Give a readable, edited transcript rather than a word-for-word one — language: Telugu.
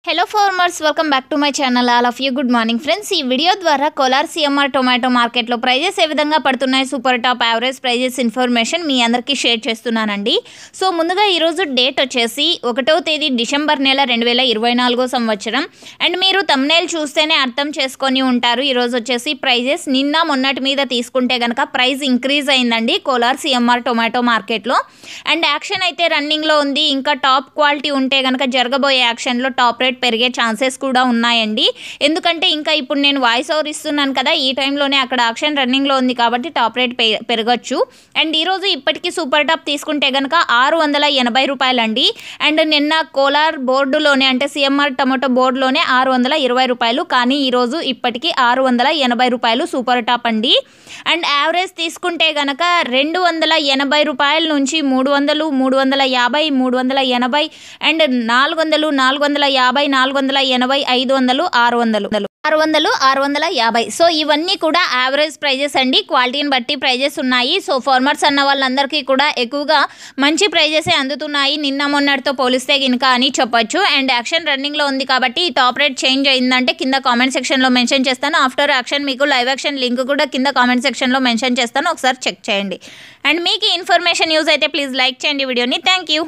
Hello farmers, welcome back to my channel. All of you good morning friends. ఈ వీడియో ద్వారా కోలార్ సిఎంఆర్ టొమాటో మార్కెట్లో ప్రైజెస్ ఏ విధంగా పడుతున్నాయి, super top, average prices information మీ అందరికీ షేర్ చేస్తున్నానండి. సో ముందుగా ఈరోజు డేట్ వచ్చేసి 1వ తేదీ డిసెంబర్ నెల 2024 సంవత్సరం. అండ్ మీరు థంబ్నెయిల్ చూస్తేనే అర్థం చేసుకొని ఉంటారు. ఈరోజు వచ్చేసి ప్రైజెస్ నిన్న మొన్నటి మీద తీసుకుంటే కనుక ప్రైస్ ఇంక్రీజ్ అయిందండి కోలార్ సిఎంఆర్ టొమాటో మార్కెట్లో. అండ్ యాక్షన్ అయితే రన్నింగ్లో ఉంది. ఇంకా టాప్ క్వాలిటీ ఉంటే కనుక జరగబోయే యాక్షన్లో టాప్ రేట్ పెరిగే ఛాన్సెస్ కూడా ఉన్నాయండి. ఎందుకంటే ఇంకా ఇప్పుడు నేను వాయిస్ ఓవర్ ఇస్తున్నాను కదా, ఈ టైంలోనే అక్కడ ఆక్షన్ రన్నింగ్లో ఉంది కాబట్టి టాప్ రేట్ పెరగచ్చు. అండ్ ఈరోజు ఇప్పటికీ సూపర్ టాప్ తీసుకుంటే కనుక 680 రూపాయలండి. అండ్ నిన్న కోలార్ బోర్డులోనే అంటే సిఎంఆర్ టొమాటో బోర్డులోనే 620 రూపాయలు, కానీ ఈరోజు ఇప్పటికీ 680 రూపాయలు సూపర్ టాప్ అండి. అండ్ యావరేజ్ తీసుకుంటే కనుక 280 రూపాయల నుంచి 300, 350, 380 అండ్ 400, 450, 480, 500, 600, 650. సో ఇవన్నీ కూడా యావరేజ్ ప్రైజెస్ అండి. క్వాలిటీని బట్టి ప్రైజెస్ ఉన్నాయి. సో ఫార్మర్స్ అన్న వాళ్ళందరికీ కూడా ఎక్కువగా మంచి ప్రైజెసే అందుతున్నాయి నిన్న మొన్నటితో పోలిస్తే గినక అని చెప్పొచ్చు. అండ్ యాక్షన్ రన్నింగ్లో ఉంది కాబట్టి టాప్ రేట్ చేంజ్ అయిందంటే కింద కామెంట్ సెక్షన్లో మెన్షన్ చేస్తాను. ఆఫ్టర్ యాక్షన్ మీకు లైవ్ యాక్షన్ లింక్ కూడా కింద కామెంట్ సెక్షన్లో మెన్షన్ చేస్తాను, ఒకసారి చెక్ చేయండి. అండ్ మీకు ఈ ఇన్ఫర్మేషన్ యూజ్ అయితే ప్లీజ్ లైక్ చేయండి వీడియోని. Thank you.